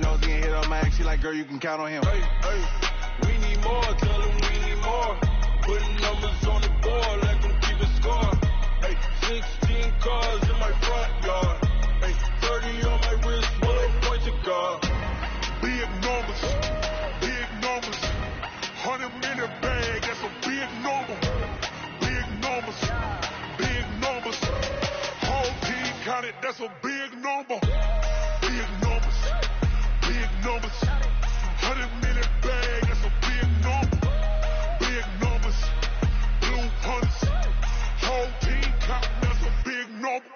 knows he ain't hit on Max. She like, girl, you can count on him. Hey, we need more, tell him we need more. Putting numbers on the board, let them keep it score. Hey, 16 cars in my front yard. Hey, 30 on my wrist, 1 point to guard. Big numbers, 100 minute bag, that's a big number. Big numbers, whole team counted, that's a big number. Big numbers, 100 minute bag, that's a big number. Big numbers, blue punts, whole team counting, that's a big number.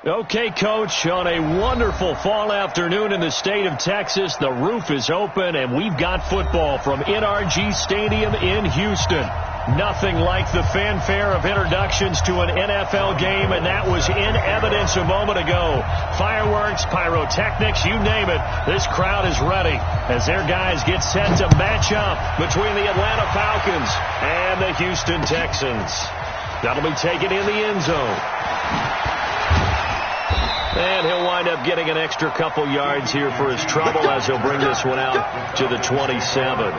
Okay, Coach, on a wonderful fall afternoon in the state of Texas, the roof is open, and we've got football from NRG Stadium in Houston. Nothing like the fanfare of introductions to an NFL game, and that was in evidence a moment ago. Fireworks, pyrotechnics, you name it. This crowd is ready as their guys get set to match up between the Atlanta Falcons and the Houston Texans. That'll be taken in the end zone. And he'll wind up getting an extra couple yards here for his trouble as he'll bring this one out to the 27.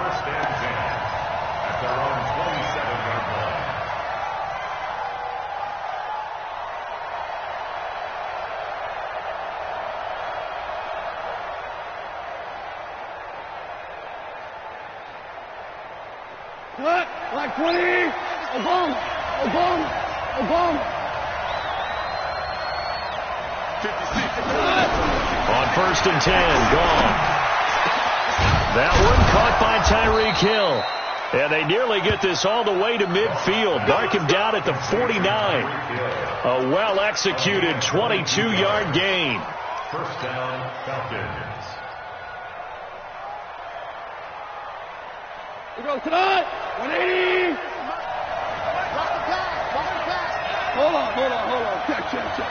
Like 20, Obama. 56. On 1st and 10, gone. That one caught by Tyreek Hill. And they nearly get this all the way to midfield. Mark him down at the 49. A well-executed 22-yard gain. First down, Falcons. We go tonight, 180. Hold on. Check.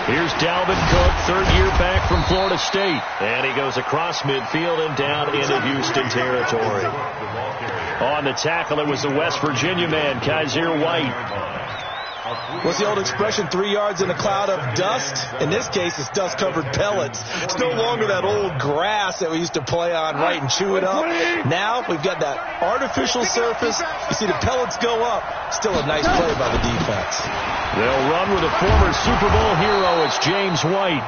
Here's Dalvin Cook, third year back from Florida State. And he goes across midfield and down into Houston territory. On the tackle, it was the West Virginia man, Kaiser White. What's the old expression, 3 yards in a cloud of dust? In this case, it's dust-covered pellets. It's no longer that old grass that we used to play on, right, and chew it up. Now we've got that artificial surface. You see the pellets go up. Still a nice play by the defense. They'll run with a former Super Bowl hero. It's James White.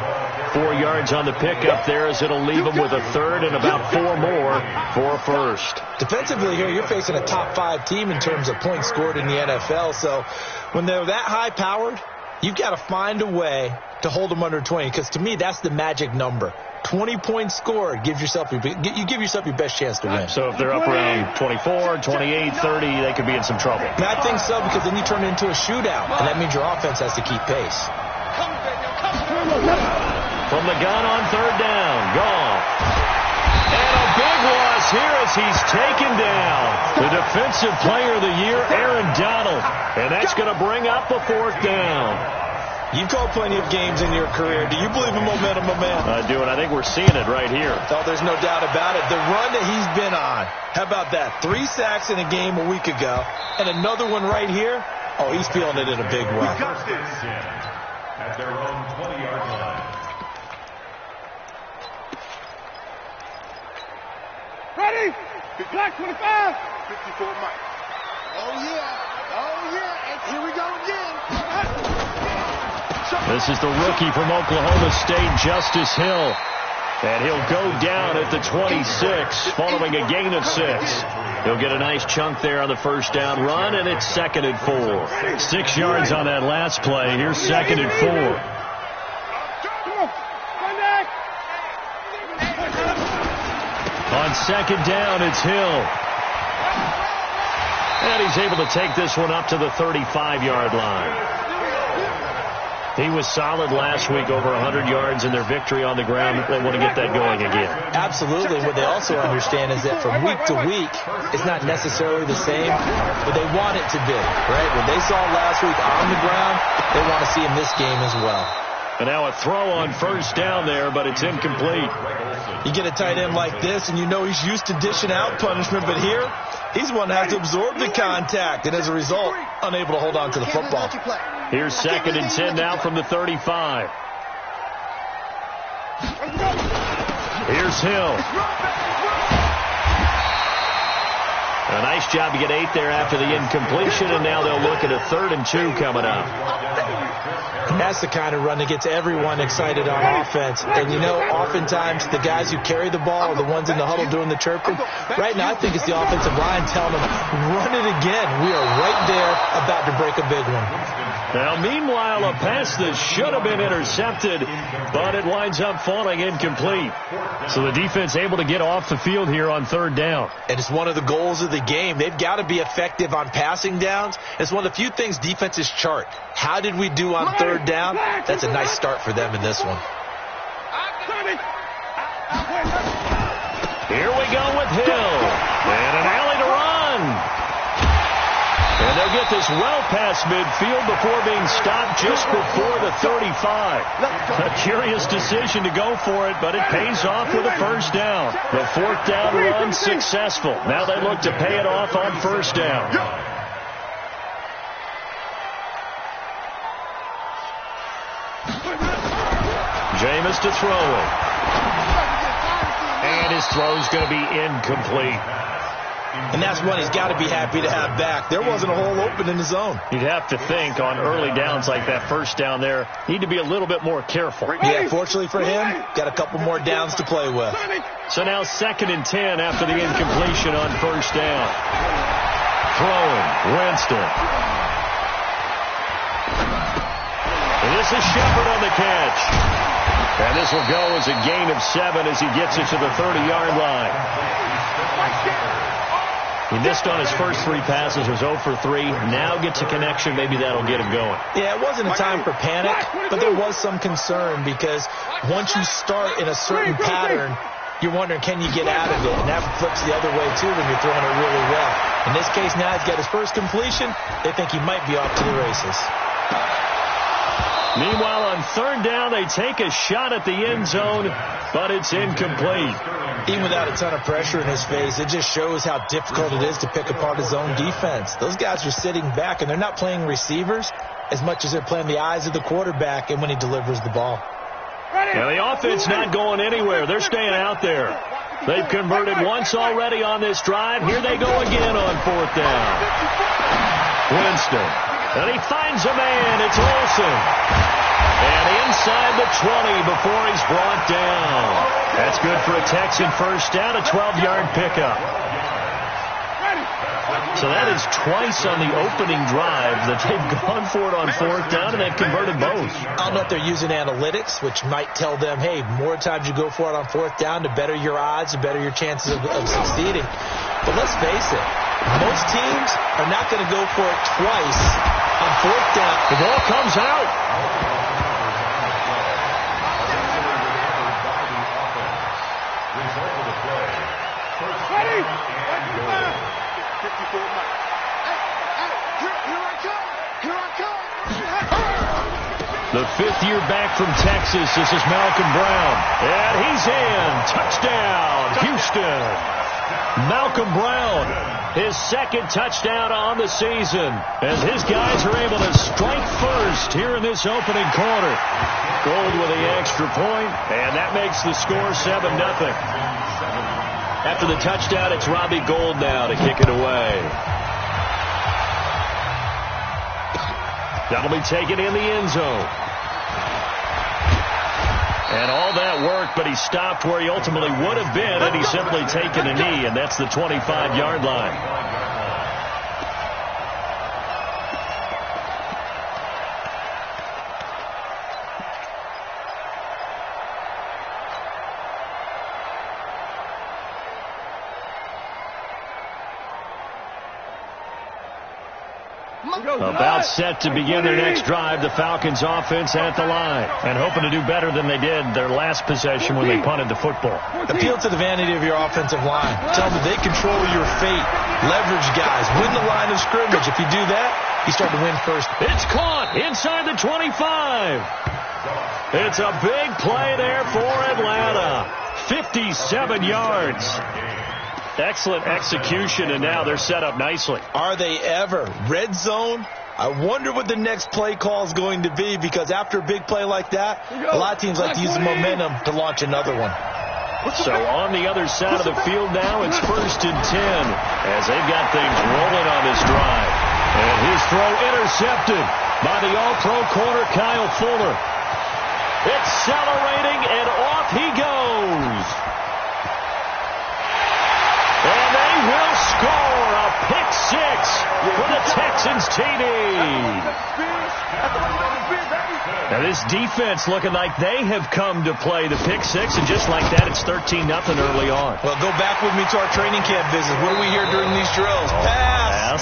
4 yards on the pickup there as it'll leave him with a third and about 4 more for a first. Defensively here, you're facing a top-5 team in terms of points scored in the NFL. So when they're that high-powered, you've got to find a way to hold them under 20. Because to me, that's the magic number. 20 points scored, you give yourself your best chance to win. So if they're up around 24, 28, 30, they could be in some trouble. And I think so, because then you turn it into a shootout, and that means your offense has to keep pace. From the gun on third down, gone. And a big loss here as he's taken down. The defensive player of the year, Aaron Donald. And that's going to bring up a 4th down. You've called plenty of games in your career. Do you believe in momentum, my man? I do, and I think we're seeing it right here. Oh, there's no doubt about it. The run that he's been on. How about that? 3 sacks in a game a week ago, and another one right here. Oh, he's feeling it in a big way. At their own 20-yard line. Ready? Black 25. 54 Mike. Oh, yeah. And here we go again. This is the rookie from Oklahoma State, Justice Hill. And he'll go down at the 26 following a gain of 6. He'll get a nice chunk there on the first down run, and it's 2nd and 4. 6 yards on that last play. Here's 2nd and 4. On 2nd down, it's Hill. And he's able to take this one up to the 35-yard line. He was solid last week, over 100 yards in their victory on the ground. They want to get that going again. Absolutely. What they also understand is that from week to week, it's not necessarily the same, but they want it to be, right? What they saw last week on the ground, they want to see in this game as well. And now a throw on first down there, but it's incomplete. You get a tight end like this, and you know he's used to dishing out punishment, but here, he's the one that has to absorb the contact, and as a result, unable to hold on to the football. Here's 2nd and 10 now from the 35. Here's Hill. A nice job to get 8 there after the incompletion, and now they'll look at a 3rd and 2 coming up. That's the kind of run that gets everyone excited on offense. And, you know, oftentimes the guys who carry the ball are the ones in the huddle doing the chirping. Right now, I think it's the offensive line telling them, run it again. We are right there about to break a big one. Now, meanwhile, a pass that should have been intercepted, but it winds up falling incomplete. So the defense able to get off the field here on 3rd down. And it's one of the goals of the game. They've got to be effective on passing downs. It's one of the few things defenses chart. How did we do on 3rd down? That's a nice start for them in this one. Here we go with Hill. And an alley to run. And they'll get this well past midfield before being stopped just before the 35. A curious decision to go for it, but it pays off with a first down. The 4th down run successful. Now they look to pay it off on 1st down. Jameis to throw it. And his throw's going to be incomplete. And that's one he's got to be happy to have back. There wasn't a hole open in the zone. You'd have to think on early downs like that first down there, need to be a little bit more careful. Yeah, fortunately for him, got a couple more downs to play with. So now 2nd and 10 after the incompletion on 1st down. Throwing, Winston. And this is Shepard on the catch. And this will go as a gain of 7 as he gets it to the 30-yard line. He missed on his first 3 passes, was 0 for 3. Now gets a connection. Maybe that'll get him going. Yeah, it wasn't a time for panic, but there was some concern because once you start in a certain pattern, you're wondering, can you get out of it? And that flips the other way, too, when you're throwing it really well. In this case, now he's got his first completion. They think he might be off to the races. Meanwhile, on 3rd down, they take a shot at the end zone, but it's incomplete. Even without a ton of pressure in his face, it just shows how difficult it is to pick apart his own defense. Those guys are sitting back, and they're not playing receivers as much as they're playing the eyes of the quarterback and when he delivers the ball. Now, the offense not going anywhere. They're staying out there. They've converted once already on this drive. Here they go again on 4th down. Winston. And he finds a man. It's Olsen. And inside the 20 before he's brought down. That's good for a Texan first down, a 12-yard pickup. So that is twice on the opening drive that they've gone for it on 4th down, and they've converted both. I don't know if they're using analytics, which might tell them, hey, more times you go for it on 4th down, the better your odds, the better your chances of succeeding. But let's face it, most teams are not going to go for it twice on 4th down. The ball comes out. The 5th year back from Texas, this is Malcolm Brown. And he's in. Touchdown, Houston. Malcolm Brown, his 2nd touchdown on the season. As his guys are able to strike first here in this opening quarter. Gold with the extra point, and that makes the score 7-0. After the touchdown, it's Robbie Gould now to kick it away. That'll be taken in the end zone. And all that work, but he stopped where he ultimately would have been had he simply taken a knee, and that's the 25-yard line. About set to begin their next drive, the Falcons offense at the line, and hoping to do better than they did their last possession when they punted the football. Appeal to the vanity of your offensive line. Tell them they control your fate. Leverage guys. Win the line of scrimmage. If you do that, you start to win first. It's caught inside the 25. It's a big play there for Atlanta. 57 yards. Excellent execution, and now they're set up nicely. Are they ever? Red zone? I wonder what the next play call is going to be, because after a big play like that, a lot of teams like to use the momentum to launch another one. So on the other side of the field now, it's 1st and 10 as they've got things rolling on this drive. And his throw intercepted by the All-Pro corner, Kyle Fuller. Accelerating, and off he goes. And they will score a pick six for the Texans TD. Now this defense looking like they have come to play the pick six, and just like that, it's 13-0 early on. Well, go back with me to our training camp visit. What do we hear during these drills? Pass.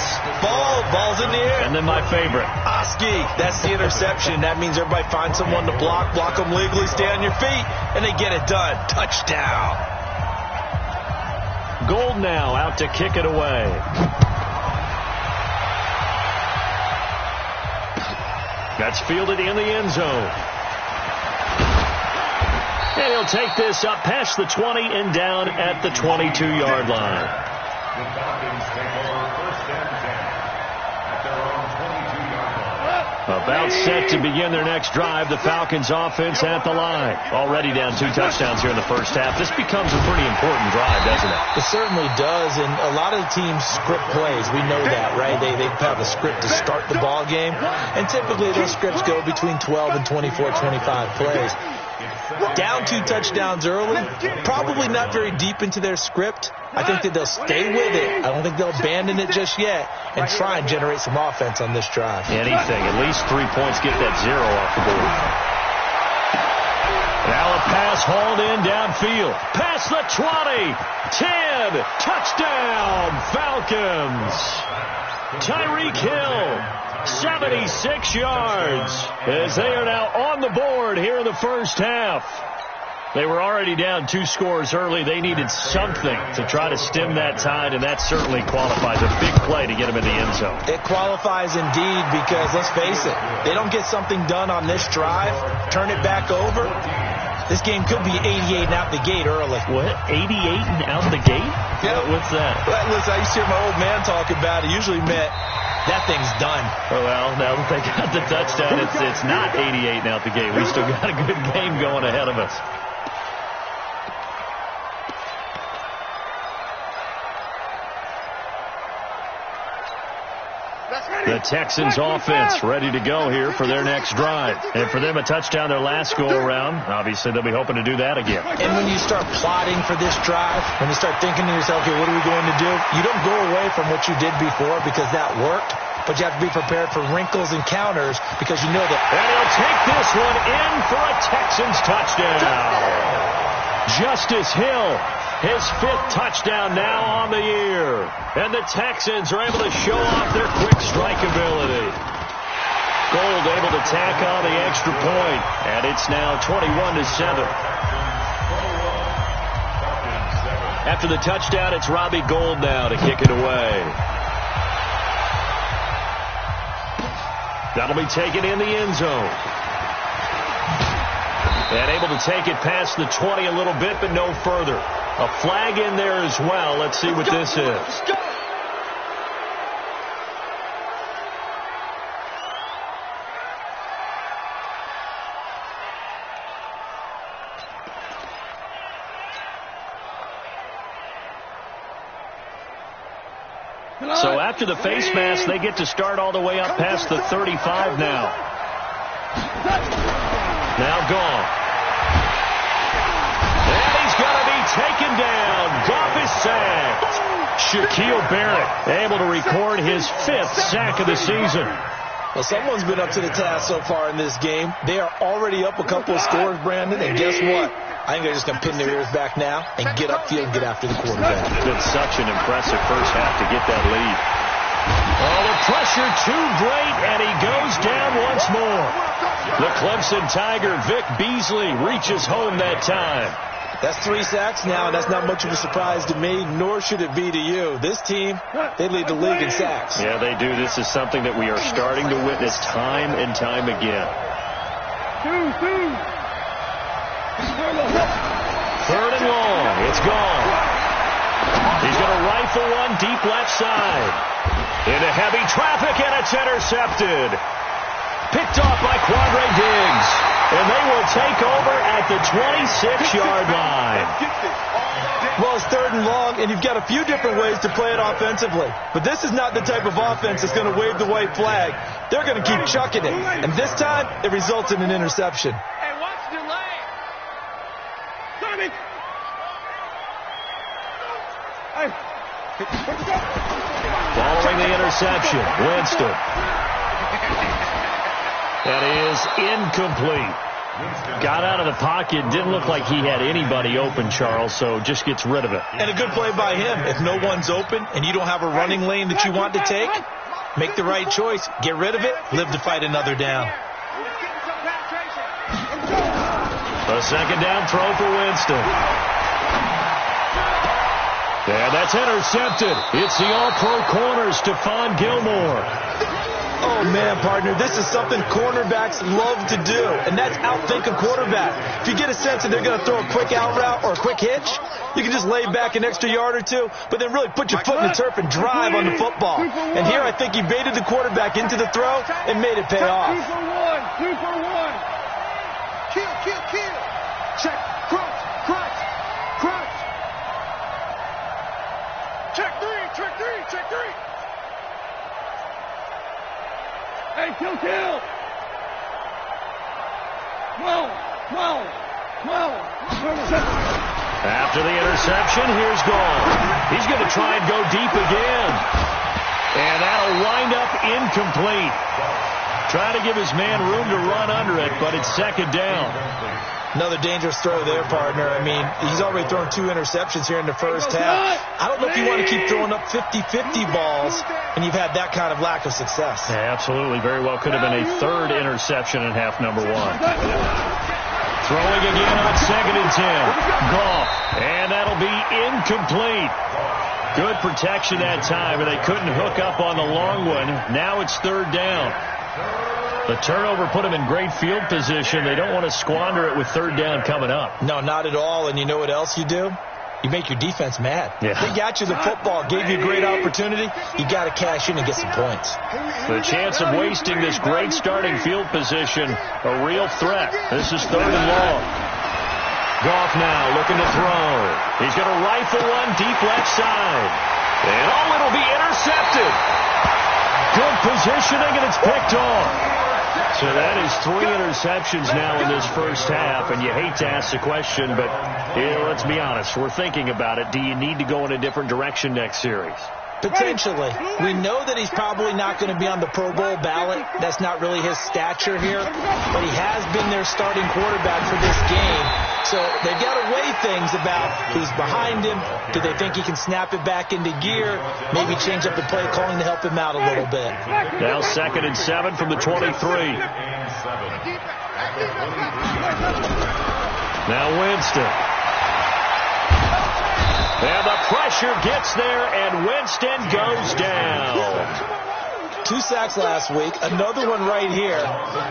Ball's in the air. And then my favorite. Oski. That's the interception. That means everybody finds someone to block them legally, stay on your feet, and they get it done. Touchdown. Gold now out to kick it away. That's fielded in the end zone. And he'll take this up past the 20 and down at the 22-yard line. The Falcons take over 1st and 10 at their own 22-yard line. About set to begin their next drive, the Falcons offense at the line. Already down 2 touchdowns here in the first half. This becomes a pretty important drive, doesn't it? It certainly does, and a lot of the teams script plays. We know that, right? They have a script to start the ball game, and typically those scripts go between 12 and 24, 25 plays. Down 2 touchdowns early, probably not very deep into their script. I think that they'll stay with it. I don't think they'll abandon it just yet and try and generate some offense on this drive. Anything. At least 3 points, get that 0 off the board. Now a pass hauled in downfield. Past the 20. 10. Touchdown, Falcons. Tyreek Hill. 76 yards as they are now on the board here in the first half. They were already down 2 scores early. They needed something to try to stem that tide, and that certainly qualifies. A big play to get them in the end zone. It qualifies indeed, because let's face it, they don't get something done on this drive, turn it back over, this game could be 88 and out the gate early. What? 88 and out the gate? Yeah. What's that? Well, listen, I used to hear my old man talk about it. Usually meant that thing's done. Well, now that they got the touchdown, it's not 88 and out the gate. We still got a good game going ahead of us. The Texans offense ready to go here for their next drive. And for them, a touchdown their last go-around. Obviously, they'll be hoping to do that again. And when you start plotting for this drive, when you start thinking to yourself, okay, what are we going to do? You don't go away from what you did before because that worked, but you have to be prepared for wrinkles and counters because you know that. And he'll take this one in for a Texans touchdown. Justice Hill. His 5th touchdown now on the year. And the Texans are able to show off their quick strike ability. Gold able to tack on the extra point. And it's now 21-7. After the touchdown, it's Robbie Gould now to kick it away. That'll be taken in the end zone. And able to take it past the 20 a little bit, but no further. A flag in there as well. Let's see what this is. So after the face mask, they get to start all the way up past the 35 now. Now gone. Taken down. Goff is sacked. Shaquille Barrett able to record his 5th sack of the season. Well, someone's been up to the task so far in this game. They are already up a couple of scores, Brandon, and guess what? I think they're just going to pin their ears back now and get upfield and get after the quarterback. It's been such an impressive first half to get that lead. Oh, the pressure too great, and he goes down once more. The Clemson Tiger, Vic Beasley, reaches home that time. That's 3 sacks now, and that's not much of a surprise to me, nor should it be to you. This team, they lead the league in sacks. Yeah, they do. This is something that we are starting to witness time and time again. Third and long. It's gone. He's going to rifle one deep left side. Into heavy traffic, and it's intercepted. Picked off by Quandre Diggs. And they will take over at the 26-yard line. Well, it's third and long, and you've got a few different ways to play it offensively. But this is not the type of offense that's going to wave the white flag. They're going to keep chucking it. And this time, it results in an interception. Hey, watch the lane. Tommy. Hey. Following the interception, Winston. That is incomplete. Got out of the pocket. Didn't look like he had anybody open, Charles, so just gets rid of it. And a good play by him. If no one's open and you don't have a running lane that you want to take, make the right choice. Get rid of it. Live to fight another down. A second down throw for Winston. And that's intercepted. It's the all-pro corner, Stephon Gilmore. Oh, man, partner, this is something cornerbacks love to do, and that's outthink a quarterback. If you get a sense that they're going to throw a quick out route or a quick hitch, you can just lay back an extra yard or two, but then really put your foot in the turf and drive on the football. And here I think he baited the quarterback into the throw and made it pay off. 2 for 1. 2 for 1. Kill, kill, kill. Check, crunch, crunch, crunch. Check 3, check 3, check 3. Hey, kill, kill. 12. After the interception, here's Gall. He's going to try and go deep again. And that'll wind up incomplete. Trying to give his man room to run under it, but it's second down. Another dangerous throw there, partner. I mean, he's already thrown 2 interceptions here in the first half. I don't know if you want to keep throwing up 50-50 balls, and you've had that kind of lack of success. Yeah, absolutely. Very well could have been a third interception in half number 1. Throwing again on second and 10. Goff. And that'll be incomplete. Good protection that time, and they couldn't hook up on the long one. Now it's third down. The turnover put them in great field position. They don't want to squander it with third down coming up. No, not at all. And you know what else you do? You make your defense mad. Yeah. They got you the football, gave you a great opportunity. You got to cash in and get some points. The chance of wasting this great starting field position, a real threat. This is third and long. Goff now looking to throw. He's going to rifle one deep left side. And it'll be intercepted. Good positioning, and it's picked off. So that is 3 interceptions now in this first half, and you hate to ask the question, but let's be honest, we're thinking about it. Do you need to go in a different direction next series? Potentially. We know that he's probably not going to be on the Pro Bowl ballot. That's not really his stature here, but he has been their starting quarterback for this game. So they've got to weigh things about who's behind him. Do they think he can snap it back into gear? Maybe change up the play calling to help him out a little bit. Now second and 7 from the 23. Now Winston. And the pressure gets there, and Winston goes down. 2 sacks last week, another one right here.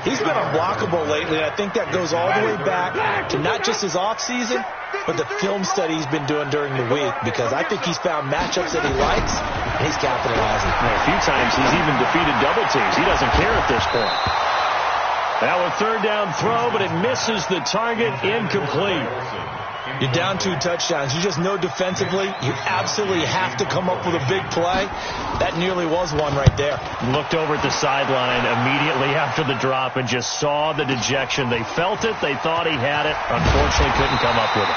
He's been unblockable lately, and I think that goes all the way back to not just his offseason, but the film study he's been doing during the week, because I think he's found matchups that he likes, and he's capitalizing. A few times he's even defeated double teams. He doesn't care at this point. Now a third down throw, but it misses the target, incomplete. You're down 2 touchdowns. You just know defensively you absolutely have to come up with a big play. That nearly was one right there. Looked over at the sideline immediately after the drop and just saw the dejection. They felt it. They thought he had it. Unfortunately, couldn't come up with it.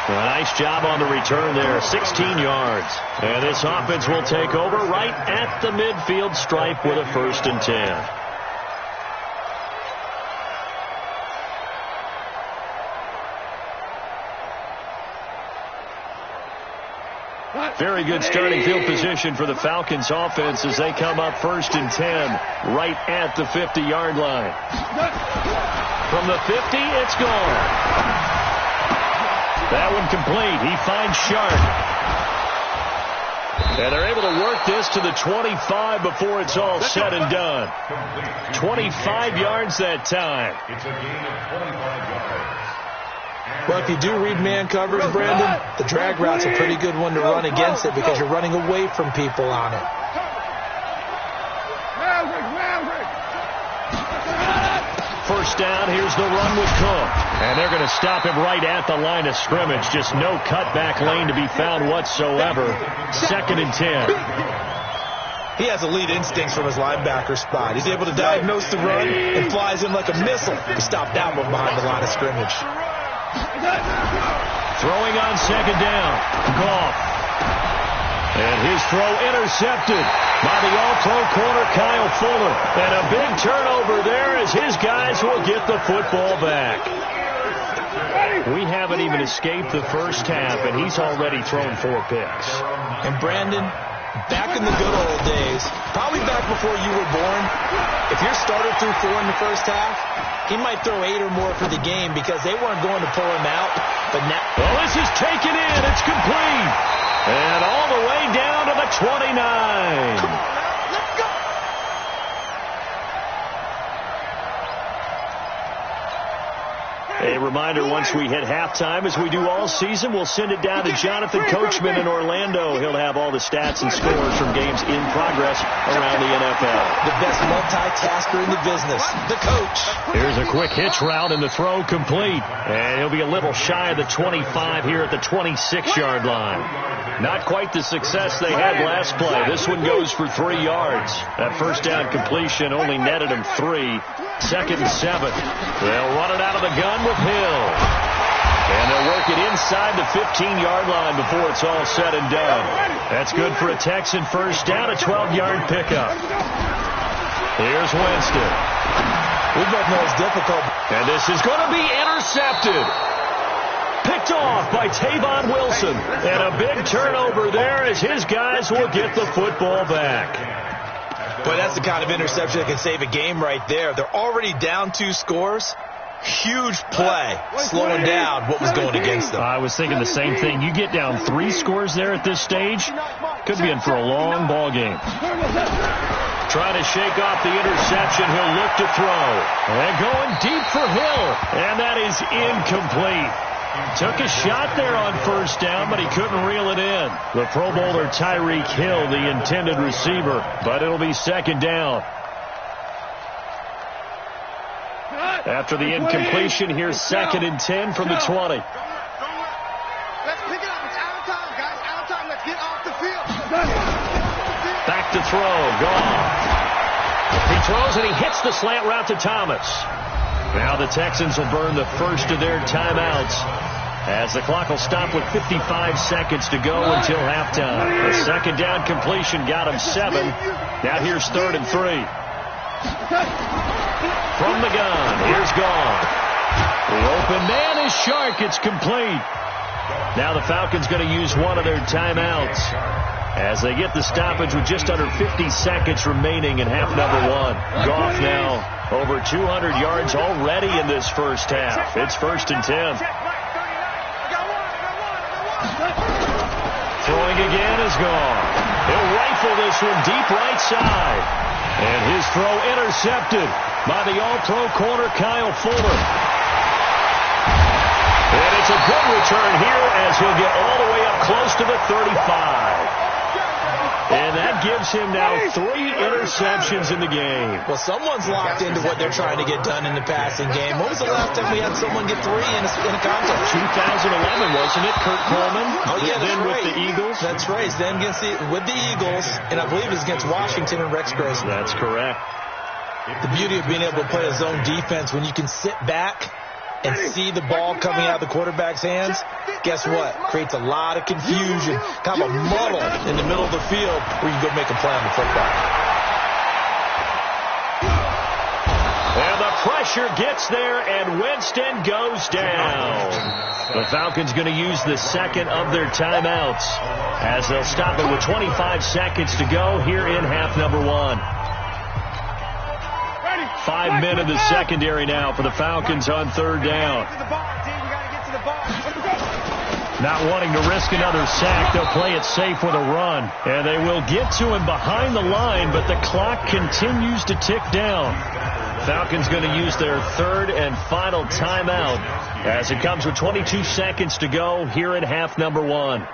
A nice job on the return there. 16 yards. And this offense will take over right at the midfield stripe with a 1st and 10. Very good starting field position for the Falcons offense as they come up 1st and 10 right at the 50-yard line. From the 50, it's gone. That one complete. He finds Sharp. And they're able to work this to the 25 before it's all said and done. 25 yards that time. It's a gain of 25 yards. Well, if you do read man coverage, Brandon, the drag route's a pretty good one to run against it because you're running away from people on it. First down, here's the run with Cook. And they're going to stop him right at the line of scrimmage. Just no cutback lane to be found whatsoever. 2nd and 10. He has elite instincts from his linebacker spot. He's able to diagnose the run and flies in like a missile to stop that one behind the line of scrimmage. Throwing on 2nd down. Goff. And his throw intercepted by the all-pro corner Kyle Fuller. And a big turnover there as his guys will get the football back. We haven't even escaped the first half, and he's already thrown 4 picks. And Brandon, back in the good old days, probably back before you were born, if your starter threw 4 in the first half, he might throw 8 or more for the game because they weren't going to pull him out. But now, well, this is taken in. It's complete. And all the way down to the 29. Come on now, let's go. A reminder, once we hit halftime, as we do all season, we'll send it down to Jonathan Coachman in Orlando. He'll have all the stats and scores from games in progress around the NFL. the best multitasker in the business, the coach. Here's a quick hitch route and the throw complete. And he'll be a little shy of the 25 here at the 26-yard line. Not quite the success they had last play. This one goes for 3 yards. That first down completion only netted him 3. 2nd and 7. They'll run it out of the gun with Hill. And they'll work it inside the 15-yard line before it's all said and done. That's good for a Texan first down, a 12-yard pickup. Here's Winston. We both know it's difficult. And this is going to be intercepted. Picked off by Tavon Wilson. And a big turnover there as his guys will get the football back. Boy, that's the kind of interception that can save a game right there. They're already down 2 scores. Huge play, slowing down what was going against them. I was thinking the same thing. You get down 3 scores there at this stage, could be in for a long ball game. Trying to shake off the interception. He'll look to throw. And going deep for Hill. And that is incomplete. Took a shot there on first down, but he couldn't reel it in. The Pro Bowler Tyreek Hill, the intended receiver, but it'll be 2nd down. After the incompletion, here's 2nd and 10 from the 20. Let's pick it up. It's out of time, guys. Out of time. Let's get off the field. Back to throw. Gone. He throws and he hits the slant route to Thomas. Now the Texans will burn the first of their timeouts as the clock will stop with 55 seconds to go until halftime. The 2nd down completion got him 7. Now here's 3rd and 3. From the gun, here's Gone. The open man is Shark. It's complete. Now the Falcons going to use one of their timeouts as they get the stoppage with just under 50 seconds remaining in half number 1. Goff now over 200 yards already in this first half. It's 1st and 10. Throwing again is Gone. He'll rifle this one deep right side. And his throw intercepted by the all-pro corner Kyle Fuller. And it's a good return here as he'll get all the way up close to the 35. And that gives him now 3 interceptions in the game. Well, someone's locked into what they're trying to get done in the passing game. When was the last time we had someone get 3 in a contest? 2011, wasn't it, Kurt Coleman? Oh, yeah, that's then right. with the Eagles? That's right. It's then with the Eagles, and I believe it's against Washington and Rex Grossman. That's correct. The beauty of being able to play a zone defense, when you can sit back and see the ball coming out of the quarterback's hands, guess what? Creates a lot of confusion, kind of a muddle in the middle of the field where you can go make a play on the football. And the pressure gets there, and Winston goes down. The Falcons going to use the 2nd of their timeouts as they'll stop it with 25 seconds to go here in half number 1. 5 men in the secondary now for the Falcons on 3rd down. Not wanting to risk another sack, they'll play it safe with a run. And they will get to him behind the line, but the clock continues to tick down. Falcons going to use their third and final timeout as it comes with 22 seconds to go here in half number 1.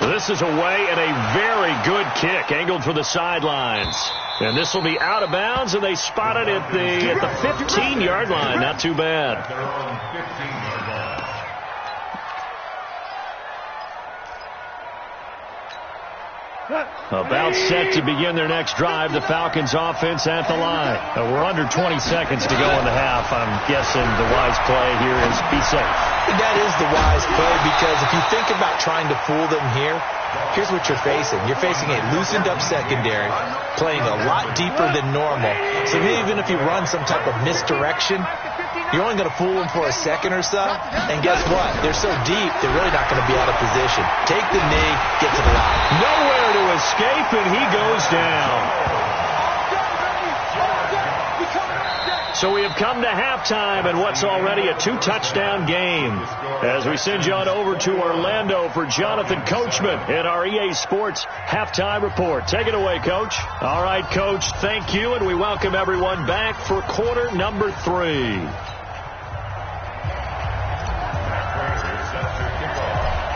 This is away and a very good kick angled for the sidelines. And this will be out of bounds, and they spot it at the 15-yard line. Not too bad. About set to begin their next drive. The Falcons offense at the line. We're under 20 seconds to go in the half. I'm guessing the wise play here is be safe. That is the wise play, because if you think about trying to fool them here, here's what you're facing. You're facing a loosened up secondary, playing a lot deeper than normal. So even if you run some type of misdirection, you're only going to fool them for a second or so. And guess what? They're so deep, they're really not going to be out of position. Take the knee, get to the line. Nowhere to escape, and he goes down. So we have come to halftime and what's already a 2-touchdown game. As we send you on over to Orlando for Jonathan Coachman in our EA Sports Halftime Report. Take it away, Coach. All right, Coach, thank you, and we welcome everyone back for quarter number 3.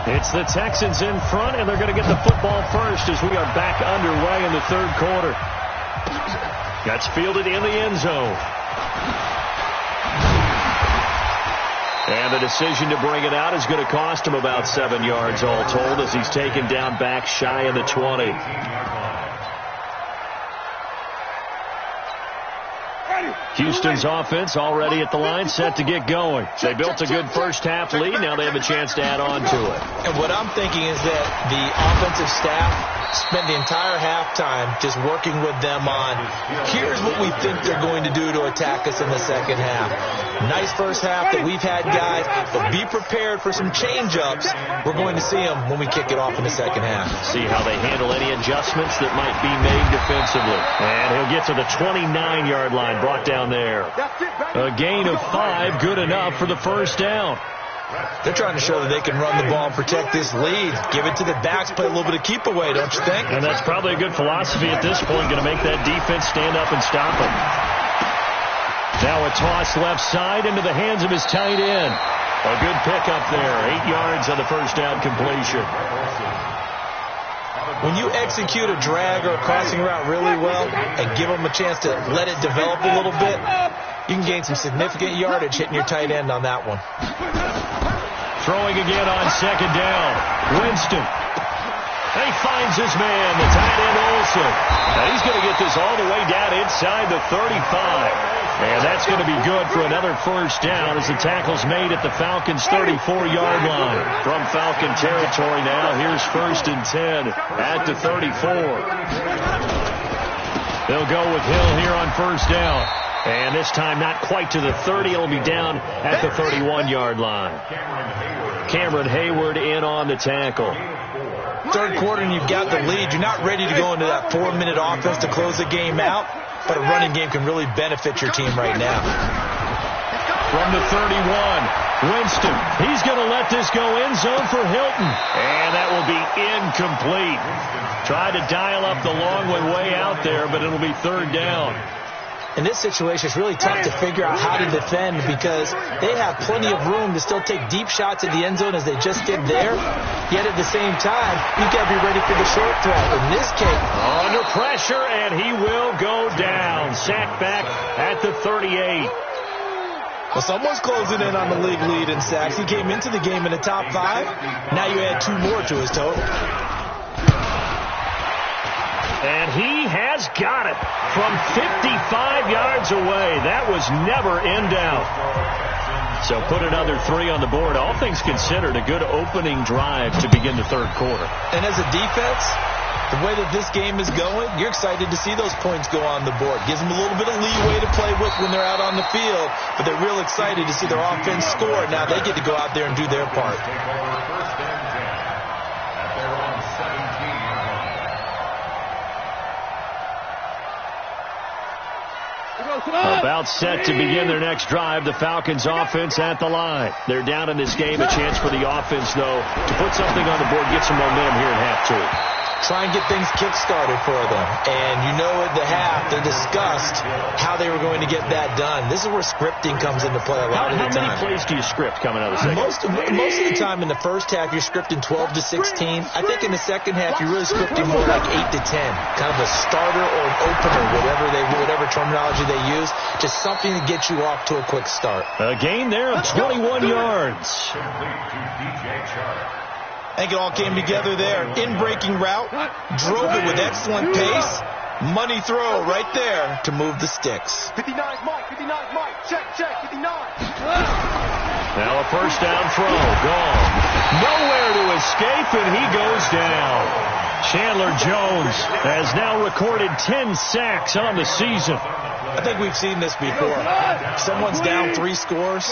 It's the Texans in front, and they're going to get the football first as we are back underway in the third quarter. That's fielded in the end zone. And the decision to bring it out is going to cost him about 7 yards all told, as he's taken down back shy of the 20. Houston's offense already at the line, set to get going. They built a good first-half lead. Now they have a chance to add on to it. And what I'm thinking is that the offensive staff spent the entire halftime just working with them on, here's what we think they're going to do to attack us in the second half. Nice first half that we've had, guys, but be prepared for some change-ups. We're going to see them when we kick it off in the second half. See how they handle any adjustments that might be made defensively. And he'll get to the 29-yard line, brought down there. A gain of 5, good enough for the first down. They're trying to show that they can run the ball and protect this lead. Give it to the backs, play a little bit of keep away, don't you think? And that's probably a good philosophy at this point, going to make that defense stand up and stop them. Now a toss left side into the hands of his tight end. A good pickup there, 8 yards on the first down completion. When you execute a drag or a crossing route really well and give them a chance to let it develop a little bit, you can gain some significant yardage hitting your tight end on that one. Throwing again on second down. Winston. He finds his man, the tight end Olsen. Now he's going to get this all the way down inside the 35. And that's going to be good for another first down as the tackle's made at the Falcons' 34-yard line. From Falcon territory now, here's 1st and 10 at the 34. They'll go with Hill here on first down. And this time not quite to the 30. It'll be down at the 31-yard line. Cameron Hayward in on the tackle. Third quarter and you've got the lead. You're not ready to go into that 4-minute offense to close the game out, but a running game can really benefit your team right now. From the 31, Winston. He's going to let this go end zone for Hilton. And that will be incomplete. Tried to dial up the long one way out there, but it'll be third down. In this situation, it's really tough to figure out how to defend because they have plenty of room to still take deep shots at the end zone as they just did there. Yet at the same time, you've got to be ready for the short throw. In this case, under pressure, and he will go down. Sacked back at the 38. Well, someone's closing in on the league lead in sacks. He came into the game in the top 5. Now you add 2 more to his total. And he has got it from 55 yards away. That was never in doubt. So put another 3 on the board. All things considered, a good opening drive to begin the third quarter. And as a defense, the way that this game is going, you're excited to see those points go on the board. Gives them a little bit of leeway to play with when they're out on the field, but they're real excited to see their offense score. Now they get to go out there and do their part. About set to begin their next drive. The Falcons offense at the line. They're down in this game. A chance for the offense, though, to put something on the board, get some momentum here in half two. Try and get things kick-started for them. And you know at the half, they discussed how they were going to get that done. This is where scripting comes into play a lot of the time. How many plays do you script coming out of the second? Most of the time in the first half, you're scripting 12 to 16. I think in the second half, you're really scripting more like 8 to 10. Kind of a starter or an opener, whatever terminology they use. Just something to get you off to a quick start. A gain there of 21 yards. I think it all came together there. In-breaking route, drove it with excellent pace. Money throw right there to move the sticks. 59's Mike, 59's Mike. Check, 59. Now a first down throw, gone. Nowhere to escape, and he goes down. Chandler Jones has now recorded 10 sacks on the season. I think we've seen this before. Someone's down 3 scores.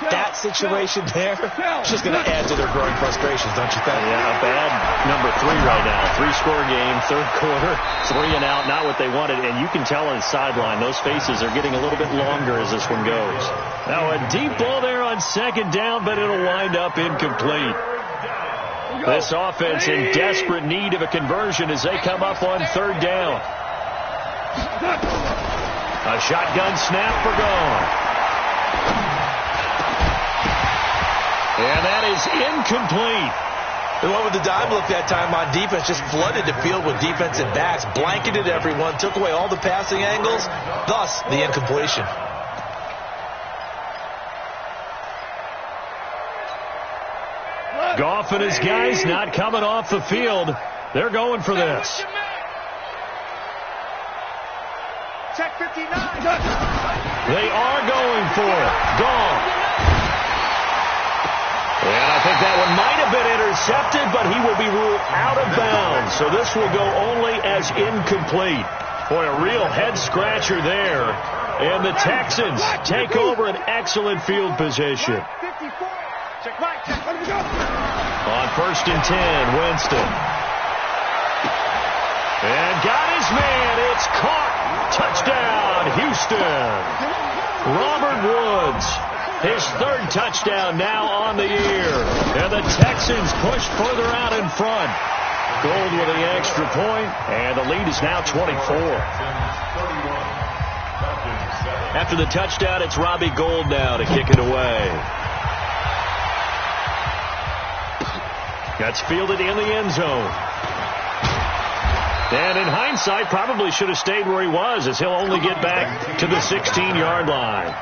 That situation there is just going to add to their growing frustrations, don't you think? Yeah, a bad number 3 right now. 3-score game, third quarter, 3 and out, not what they wanted. And you can tell on the sideline, those faces are getting a little bit longer as this one goes. Now a deep ball there on second down, but it'll wind up incomplete. This offense in desperate need of a conversion as they come up on third down. A shotgun snap for gone. And that is incomplete. The one with the dime look that time on defense just flooded the field with defensive backs, blanketed everyone, took away all the passing angles, thus the incompletion. Goff and his guys not coming off the field. They're going for this. Check 59. They are going for it. Gone. And I think that one might have been intercepted, but he will be ruled out of bounds. So this will go only as incomplete. Boy, a real head-scratcher there. And the Texans take over an excellent field position. On first and 10, Winston. And got his man. It's caught. Touchdown, Houston. Robert Woods. His third touchdown now on the year. And the Texans push further out in front. Gold with the extra point, and the lead is now 24. After the touchdown, it's Robbie Gould now to kick it away. That's fielded in the end zone. And in hindsight, probably should have stayed where he was, as he'll only get back to the 16-yard line.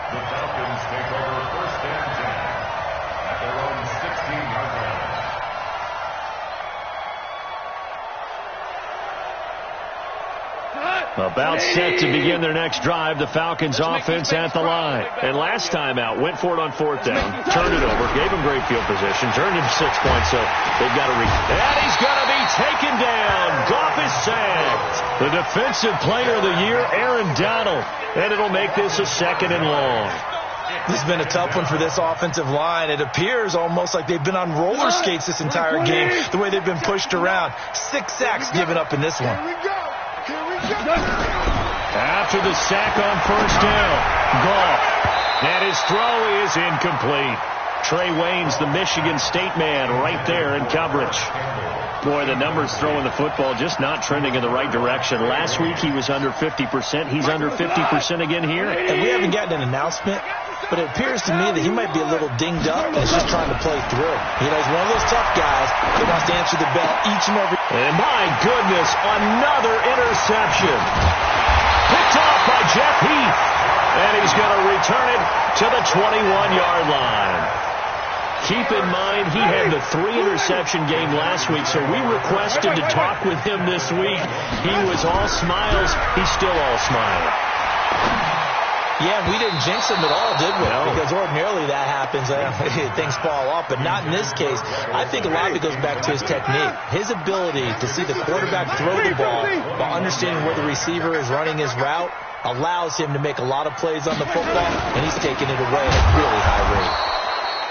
About set to begin their next drive, the Falcons offense at the line. And last time out, went for it on fourth down, turned it over, gave him great field position, turned it to 6 points, so they've got to reach. And he's going to be taken down. Goff is sacked. The defensive player of the year, Aaron Donald. And it'll make this a second and long. This has been a tough one for this offensive line. It appears almost like they've been on roller skates this entire game, the way they've been pushed around. 6 sacks given up in this one. After the sack on first down, Goff. And his throw is incomplete. Trey Waynes, the Michigan State man, right there in coverage. Boy, the numbers throwing the football just not trending in the right direction. Last week he was under 50%. He's under 50% again here. And we haven't gotten an announcement, but it appears to me that he might be a little dinged up and is just trying to play through. You know, he's one of those tough guys that wants to answer the bell each and every. And my goodness, another interception. Picked off by Jeff Heath. And he's going to return it to the 21-yard line. Keep in mind, he had the 3-interception game last week, so we requested to talk with him this week. He was all smiles. He's still all smiles. Yeah, we didn't jinx him at all, did we? No. Because ordinarily that happens. Things fall off, but not in this case. I think a lot of it goes back to his technique. His ability to see the quarterback throw the ball while understanding where the receiver is running his route allows him to make a lot of plays on the football, and he's taking it away at a really high rate.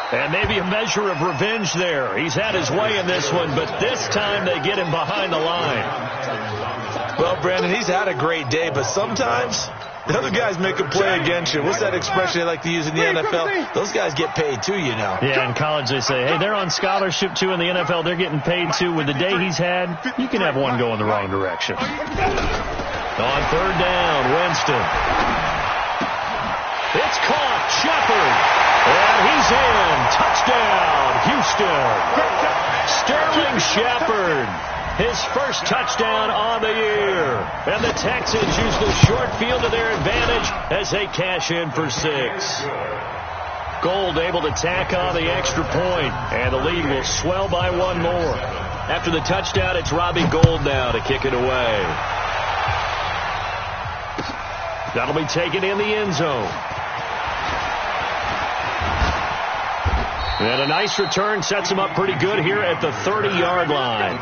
And maybe a measure of revenge there. He's had his way in this one, but this time they get him behind the line. Well, Brandon, he's had a great day, but sometimes The other guys make a play against you. What's that expression they like to use in the NFL? Those guys get paid too, you know. Yeah, in college they say, hey, they're on scholarship too. In the NFL, they're getting paid too. With the day he's had, you can have one go in the wrong direction. On third down, Winston. It's caught. Shepard. And he's in. Touchdown, Houston. Sterling Shepard. His first touchdown on the year. And the Texans use the short field to their advantage as they cash in for 6. Gold able to tack on the extra point, and the lead will swell by 1 more. After the touchdown, it's Robbie Gould now to kick it away. That'll be taken in the end zone. And a nice return sets him up pretty good here at the 30-yard line.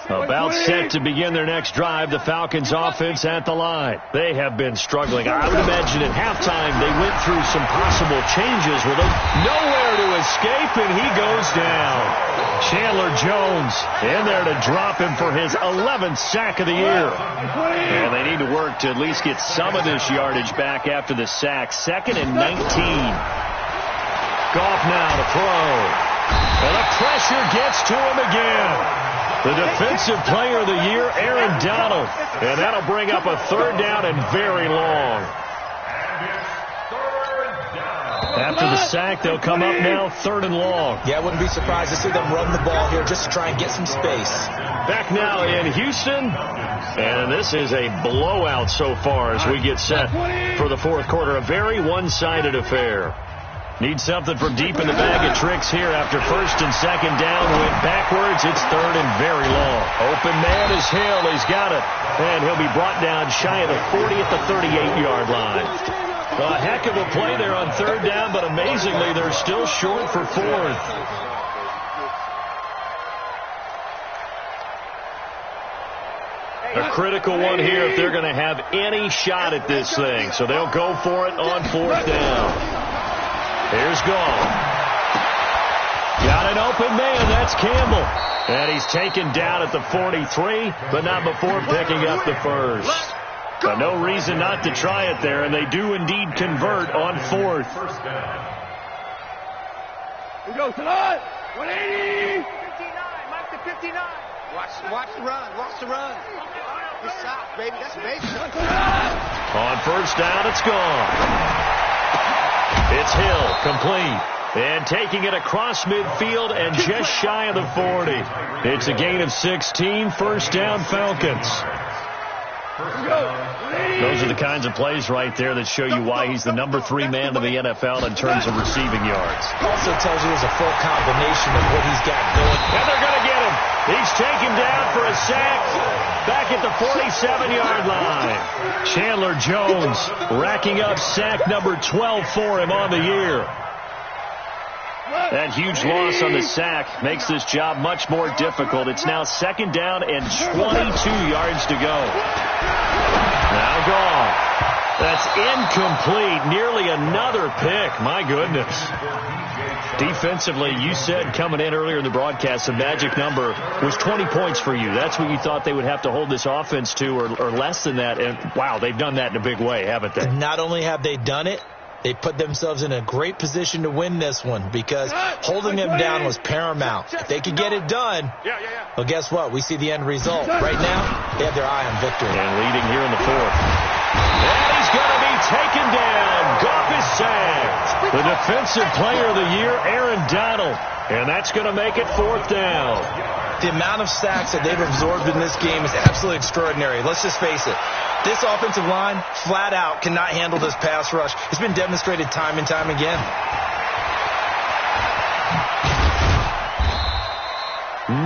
About set to begin their next drive, the Falcons offense at the line. They have been struggling. I would imagine at halftime they went through some possible changes with him. Nowhere to escape, and he goes down. Chandler Jones in there to drop him for his 11th sack of the year. And they need to work to at least get some of this yardage back after the sack. 2nd and 19. Goff now to throw. And the pressure gets to him again. The defensive player of the year, Aaron Donald. And that'll bring up a 3rd down and very long. After the sack, they'll come up now 3rd and long. Yeah, I wouldn't be surprised to see them run the ball here just to try and get some space. Back now in Houston. And this is a blowout so far as we get set for the 4th quarter. A very one-sided affair. Need something from deep in the bag of tricks here after 1st and 2nd down. Went backwards. It's 3rd and very long. Open man is Hill. He's got it. And he'll be brought down shy of the 40 at the 38-yard line. A heck of a play there on 3rd down, but amazingly, they're still short for 4th. A critical one here if they're going to have any shot at this thing. So they'll go for it on 4th down. Here's Goff. Got an open man. That's Campbell. And he's taken down at the 43, but not before picking up the 1st. But no reason not to try it there, and they do indeed convert on 4th. We go tonight. 180. 59. Mike to 59. Watch the run. Watch the run. Good stop, baby. That's basic. On 1st down, it's gone. It's Hill, complete. And taking it across midfield and just shy of the 40. It's a gain of 16, 1st down Falcons. Those are the kinds of plays right there that show you why he's the number 3 man in the NFL in terms of receiving yards. Also tells you there's a full combination of what he's got going. And they're going to get him. He's taken down for a sack back at the 47-yard line. Chandler Jones racking up sack number 12 for him on the year. That huge loss on the sack makes this job much more difficult. It's now 2nd down and 22 yards to go. Now gone. That's incomplete. Nearly another pick. My goodness. Defensively, you said coming in earlier in the broadcast, the magic number was 20 points for you. That's what you thought they would have to hold this offense to, or less than that. And wow, they've done that in a big way, haven't they? Not only have they done it, they put themselves in a great position to win this one because holding them down was paramount. If they could get it done, well, guess what? We see the end result. Right now, they have their eye on victory. And leading here in the 4th. And he's going to be taken down. Goff is sacked. The defensive player of the year, Aaron Donald. And that's going to make it 4th down. The amount of sacks that they've absorbed in this game is absolutely extraordinary. Let's just face it. This offensive line, flat out, cannot handle this pass rush. It's been demonstrated time and time again.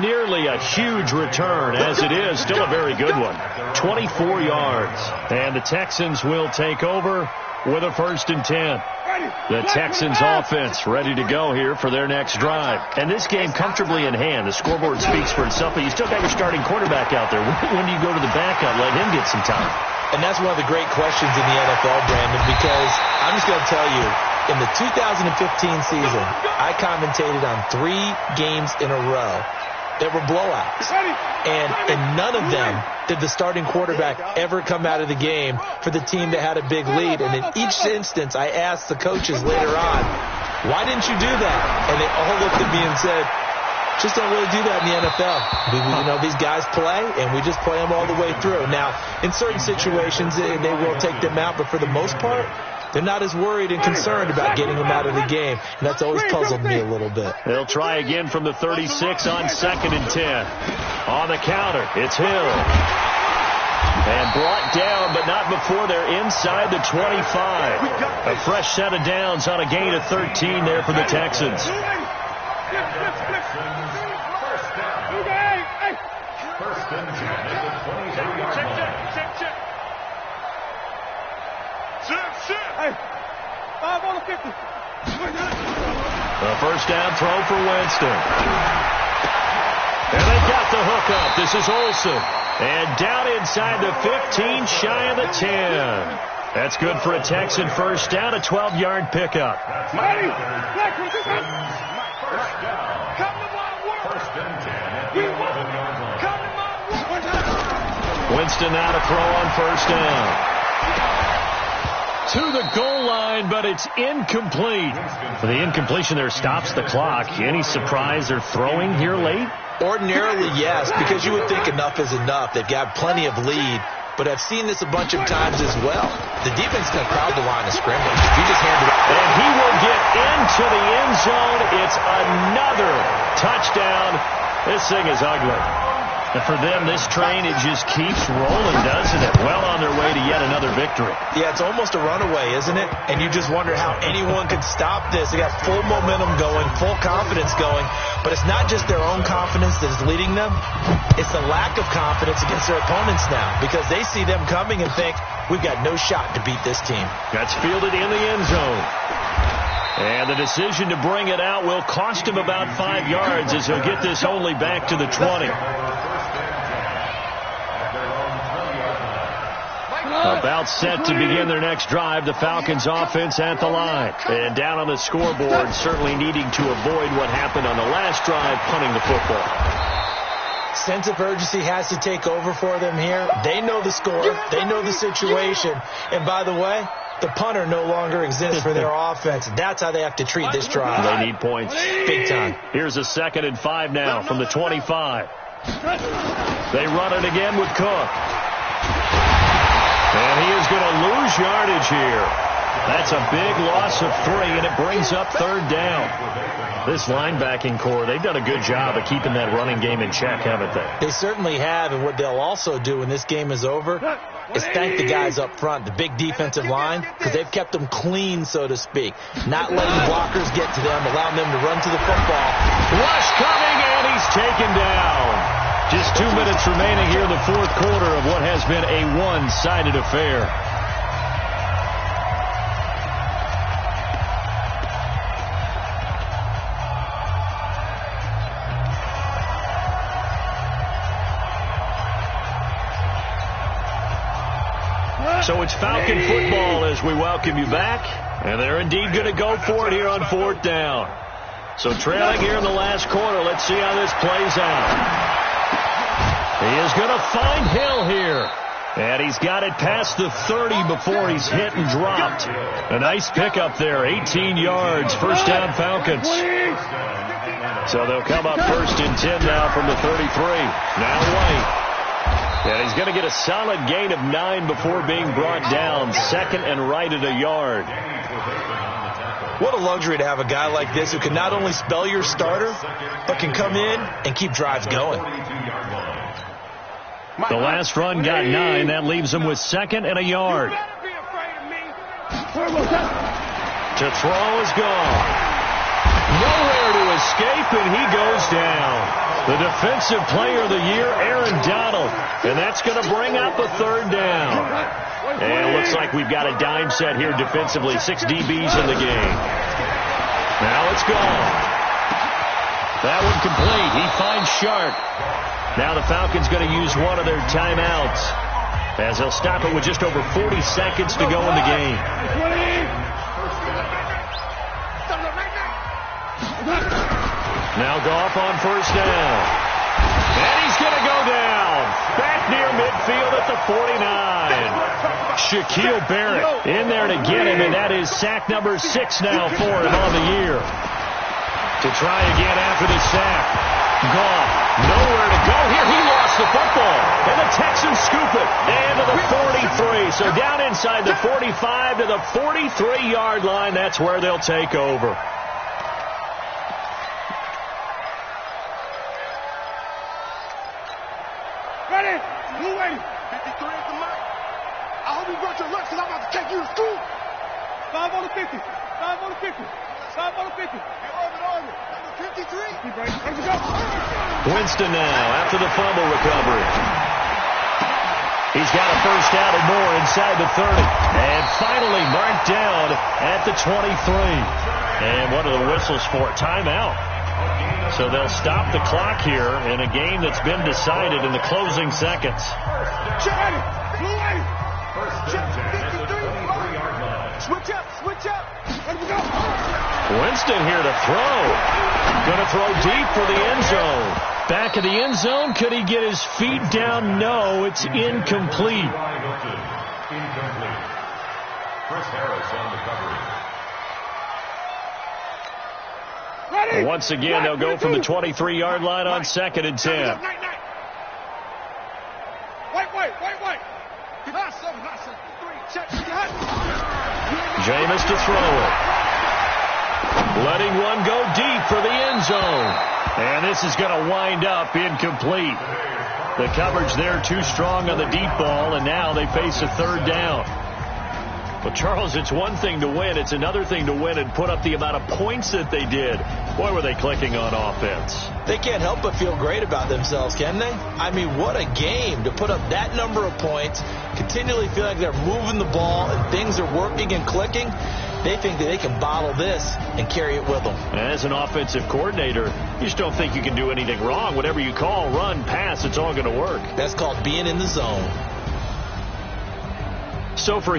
Nearly a huge return, as it is. Still a very good one. 24 yards. And the Texans will take over with a 1st and 10. The Texans offense ready to go here for their next drive. And this game comfortably in hand. The scoreboard speaks for itself, but you still got your starting quarterback out there. When do you go to the backup, let him get some time? And that's one of the great questions in the NFL, Brandon, because I'm just going to tell you, in the 2015 season, I commentated on 3 games in a row that were blowouts. And in none of them did the starting quarterback ever come out of the game for the team that had a big lead. And in each instance, I asked the coaches later on, why didn't you do that? And they all looked at me and said, just don't really do that in the NFL. These guys play, and we just play them all the way through. Now, in certain situations, they will take them out, but for the most part, they're not as worried and concerned about getting them out of the game. And that's always puzzled me a little bit. They'll try again from the 36 on 2nd and 10. On the counter, it's Hill. And brought down, but not before they're inside the 25. A fresh set of downs on a gain of 13 there for the Texans. First and 10 at the 23-yard line. The first down throw for Winston. And they got the hook up. This is Olsen. And down inside the 15, shy of the 10. That's good for a Texan first down, a 12-yard pickup. First down. First and 10 at the 11-yard line. Winston now to throw on first down. To the goal line, but it's incomplete. The incompletion there stops the clock. Any surprise they're throwing here late? Ordinarily, yes, because you would think enough is enough. They've got plenty of lead, but I've seen this a bunch of times as well. The defense is going to crowd the line of scrimmage. You just hand it off. And he will get into the end zone. It's another touchdown. This thing is ugly. And for them, this train, it just keeps rolling, doesn't it? Well on their way to yet another victory. Yeah, it's almost a runaway, isn't it? And you just wonder how anyone could stop this. They got full momentum going, full confidence going. But it's not just their own confidence that is leading them. It's the lack of confidence against their opponents now, because they see them coming and think, we've got no shot to beat this team. That's fielded in the end zone. And the decision to bring it out will cost him about 5 yards as he'll get this only back to the 20. About set to begin their next drive, the Falcons offense at the line. And down on the scoreboard, certainly needing to avoid what happened on the last drive, punting the football. Sense of urgency has to take over for them here. They know the score. They know the situation. And by the way, the punter no longer exists for their offense. That's how they have to treat this drive. They need points. Big time. Here's a 2nd and 5 now from the 25. They run it again with Cook. And he is going to lose yardage here. That's a big loss of 3, and it brings up 3rd down. This linebacking core, they've done a good job of keeping that running game in check, haven't they? They certainly have, and what they'll also do when this game is over is thank the guys up front, the big defensive line, because they've kept them clean, so to speak. Not letting blockers get to them, allowing them to run to the football. Rush coming, and he's taken down. Just 2 minutes remaining here in the 4th quarter of what has been a one-sided affair. So it's Falcon football as we welcome you back. And they're indeed going to go for it here on 4th down. So trailing here in the last quarter. Let's see how this plays out. He is going to find Hill here. And he's got it past the 30 before he's hit and dropped. A nice pickup there, 18 yards, first down Falcons. So they'll come up 1st and 10 now from the 33. Now White. And he's going to get a solid gain of 9 before being brought down. 2nd and right at a yard. What a luxury to have a guy like this who can not only spell your starter, but can come in and keep drives going. The last run got 9. That leaves him with 2nd and a yard. To throw is gone. Nowhere to escape, and he goes down. The defensive player of the year, Aaron Donald. And that's going to bring up a third down. And it looks like we've got a dime set here defensively. 6 DBs in the game. Now it's gone. That one complete. He finds Sharp. Now the Falcons going to use one of their timeouts, as they'll stop it with just over 40 seconds to go in the game. Now Goff on first down. And he's going to go down. Back near midfield at the 49. Shaquille Barrett in there to get him, and that is sack number 6 now for him on the year. To try again after the sack. Goff, nowhere to go here. He lost the football. And the Texans scoop it into the 43. So down inside the 45 to the 43-yard line. That's where they'll take over. Ready? Blue ready. 53 at the mic. I hope you brought your lunch because I'm about to take you to school. 5 on the 50. 5 on the 50. 5 on the 50. Number 53. Let's go. Winston now after the fumble recovery. He's got a first down and more inside the 30. And finally marked down at the 23. And what are the whistles for? Timeout. So they'll stop the clock here in a game that's been decided in the closing seconds. Switch up, switch up. Let's go. Winston here to throw. Going to throw deep for the end zone. Back of the end zone. Could he get his feet down? No, it's incomplete. Incomplete. Chris Harris on the coverage. Well, once again, they'll go from the 23-yard line on 2nd and 10. Wait. Jameis to throw it. Letting one go deep for the end zone. And this is going to wind up incomplete. The coverage there too strong on the deep ball, and now they face a third down. Well, Charles, it's one thing to win. It's another thing to win and put up the amount of points that they did. Boy, were they clicking on offense. They can't help but feel great about themselves, can they? I mean, what a game to put up that number of points, continually feel like they're moving the ball and things are working and clicking. They think that they can bottle this and carry it with them. As an offensive coordinator, you just don't think you can do anything wrong. Whatever you call, run, pass, it's all going to work. That's called being in the zone. So for